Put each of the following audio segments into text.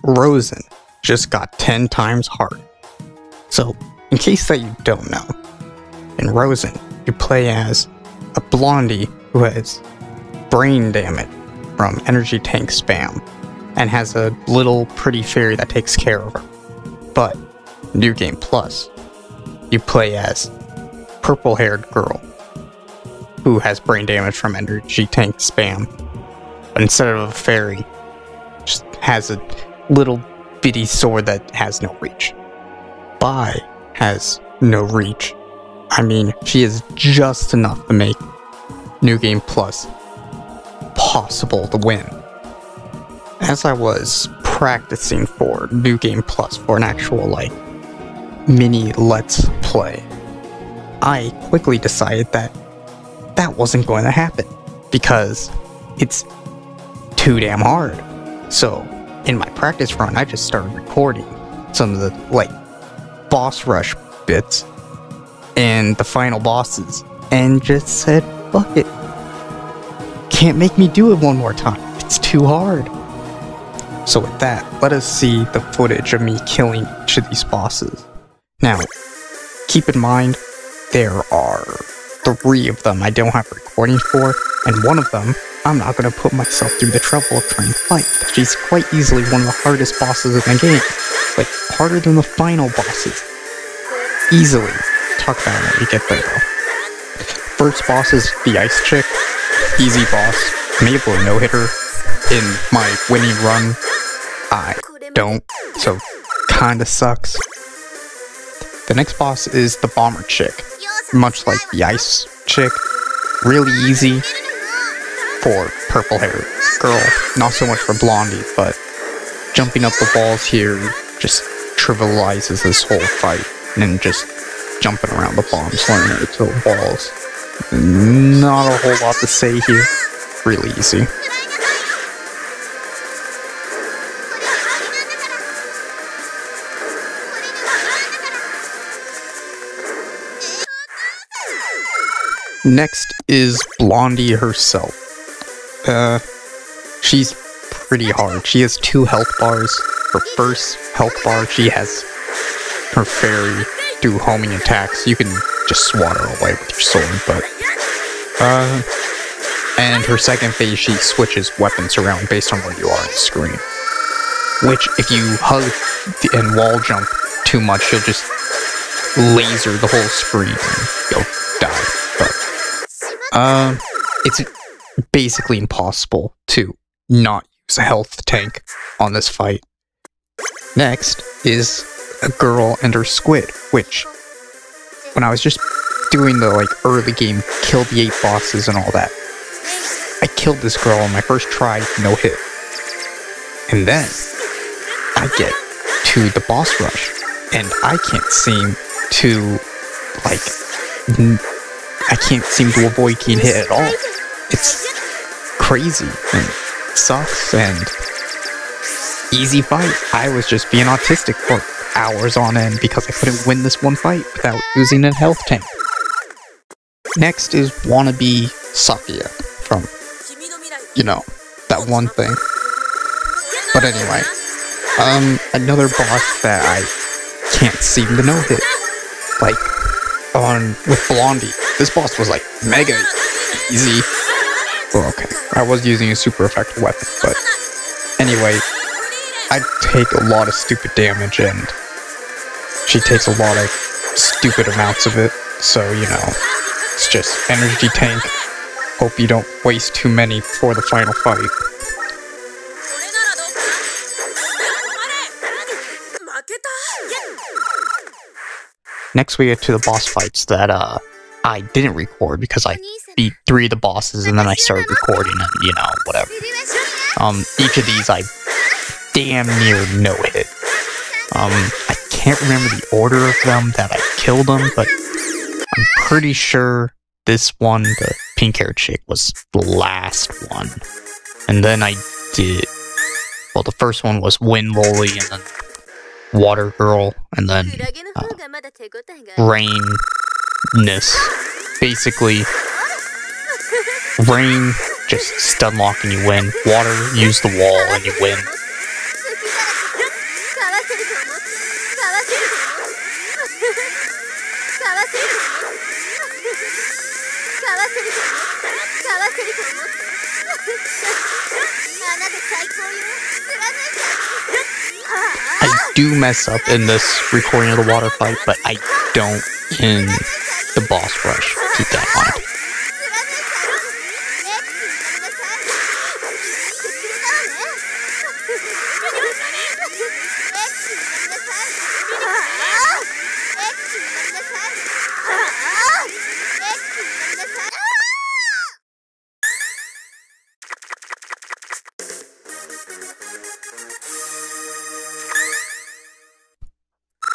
Rosen just got 10 times harder. So, in case that you don't know, in Rosen, you play as a blondie who has brain damage from energy tank spam and has a little pretty fairy that takes care of her. But, New Game Plus, you play as purple-haired girl who has brain damage from energy tank spam, but instead of a fairy, just has a little bitty sword that has no reach. Bai has no reach. I mean, she is just enough to make New Game Plus possible to win. As I was practicing for New Game Plus for an actual, mini Let's Play, I quickly decided that that wasn't going to happen, because it's too damn hard. So, in my practice run, I just started recording some of the, boss rush bits and the final bosses, and just said, fuck it. Can't make me do it one more time. It's too hard. So with that, let us see the footage of me killing each of these bosses. Now, keep in mind, there are 3 of them I don't have recording for, and one of them, I'm not going to put myself through the trouble of trying to fight. She's quite easily one of the hardest bosses in the game. Harder than the final bosses. Easily. Talk about it when we get there, though. First boss is the Ice Chick. Easy boss. I'm able to no-hitter in my winning run. I don't, so kinda sucks. The next boss is the Bomber Chick. Much like the Ice Chick. Really easy for purple-haired girl. Not so much for Blondie, but jumping up the walls here just trivializes this whole fight. And just jumping around the bombs, learning it to the walls. Not a whole lot to say here. Really easy. Next is Blondie herself. She's pretty hard. She has 2 health bars. Her first health bar, she has her fairy do homing attacks. You can just swat her away with your sword, but and her second phase, she switches weapons around based on where you are on the screen. Which, if you hug and wall jump too much, she'll just laser the whole screen and you'll die. But it's basically impossible to not use a health tank on this fight. Next is a girl and her squid, which, when I was just doing the early game, kill the 8 bosses and all that, I killed this girl on my first try, no hit. And then I get to the boss rush, and I can't seem to avoid getting hit at all. It's crazy and sucks and easy fight. I was just being autistic for hours on end because I couldn't win this one fight without using a health tank. Next is wannabe Sakia from, that one thing. But anyway, another boss that I can't seem to no-hit. With Blondie, this boss was mega easy. Well, okay, I was using a super effective weapon, but anyway, I take a lot of stupid damage, and she takes a lot of stupid amounts of it, so, it's just energy tank. Hope you don't waste too many before the final fight. Next we get to the boss fights that, I didn't record because I beat 3 of the bosses and then I started recording and, whatever. Each of these I damn near no-hit. I can't remember the order of them that I killed them, but I'm pretty sure this one, the pink-haired chick, was the last one. And then I did... Well, the first one was Wind Loli, and then Water Girl, and then Rainness. Basically, Rain just stun lock and you win. Water, use the wall and you win. I do mess up in this recording of the water fight, but I don't in the boss rush. Keep that in mind.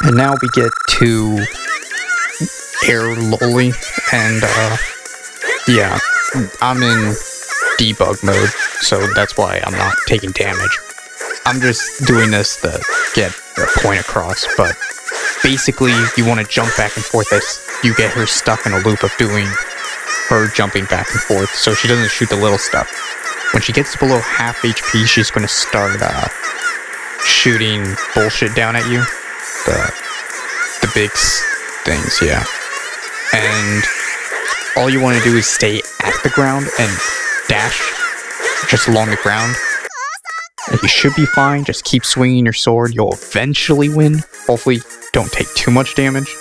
And now we get to Air Loli, and yeah, I'm in debug mode, so that's why I'm not taking damage. I'm just doing this to get a point across, but basically you want to jump back and forth as you get her stuck in a loop of doing her jumping back and forth, so she doesn't shoot the little stuff. When she gets below half HP, she's going to start shooting bullshit down at you. The big things, yeah. And all you want to do is stay at the ground and dash just along the ground. And you should be fine. Just keep swinging your sword. You'll eventually win. Hopefully, don't take too much damage.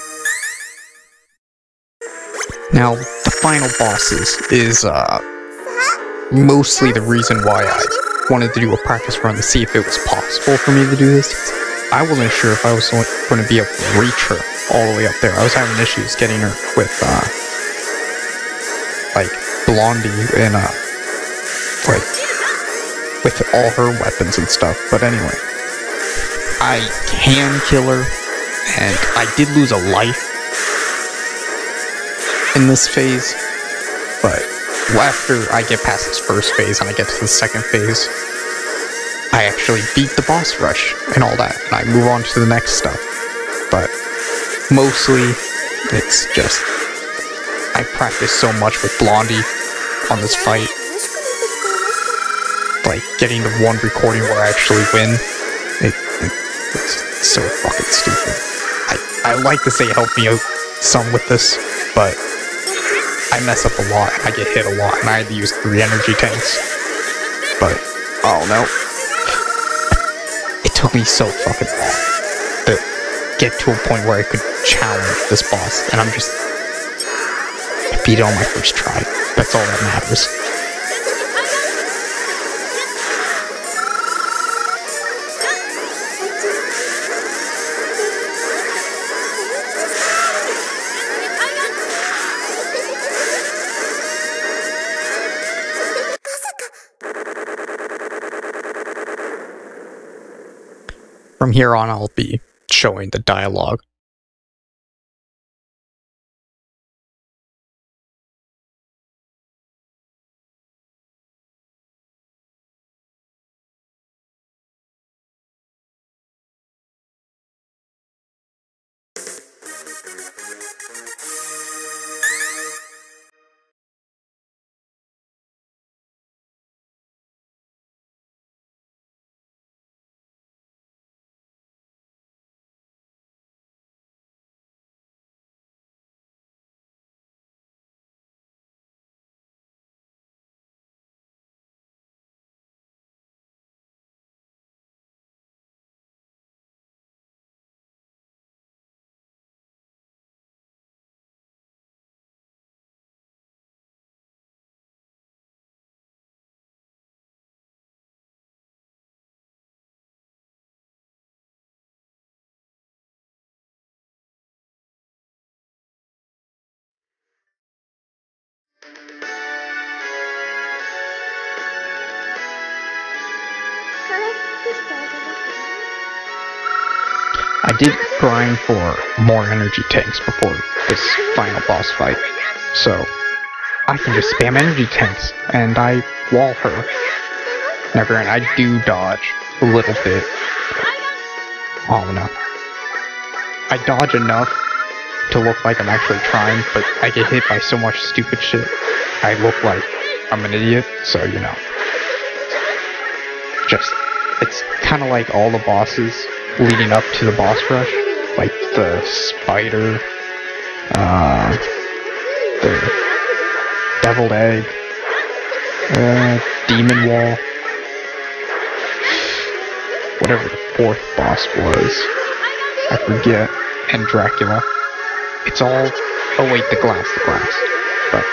Now, the final bosses is mostly the reason why I wanted to do a practice run to see if it was possible for me to do this. I wasn't sure if I was going to be able to reach her all the way up there. I was having issues getting her with, like, Blondie and, like, with all her weapons and stuff. But anyway, I can kill her, and I did lose a life in this phase, but after I get past this first phase and I get to the second phase, I actually beat the boss rush and all that, and I move on to the next stuff. But mostly, it's just, I practice so much with Blondie on this fight. Like, getting to one recording where I actually win, it's so fucking stupid. I like to say help me out some with this, but I mess up a lot, and I get hit a lot, and I had to use 3 energy tanks. But, oh no. It took me so fucking long to get to a point where I could challenge this boss, and I beat it on my first try. That's all that matters. From here on, I'll be showing the dialogue. I did grind for more energy tanks before this final boss fight, so I can just spam energy tanks, and I wall her. Never mind, I do dodge a little bit. Oh no. I dodge enough to look like I'm actually trying, but I get hit by so much stupid shit. I look like I'm an idiot, so you know. Just, it's kind of like all the bosses leading up to the boss rush, like the spider, the deviled egg, demon wall, whatever the fourth boss was, I forget, and Dracula. It's all, oh wait, the glass, but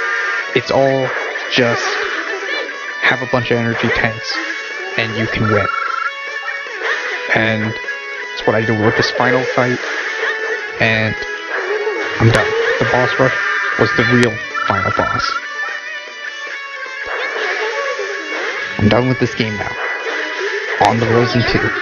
it's all just have a bunch of energy tanks and you can win. And that's what I do with this final fight, and I'm done. The boss rush was the real final boss. I'm done with this game now. On the Rosen 2.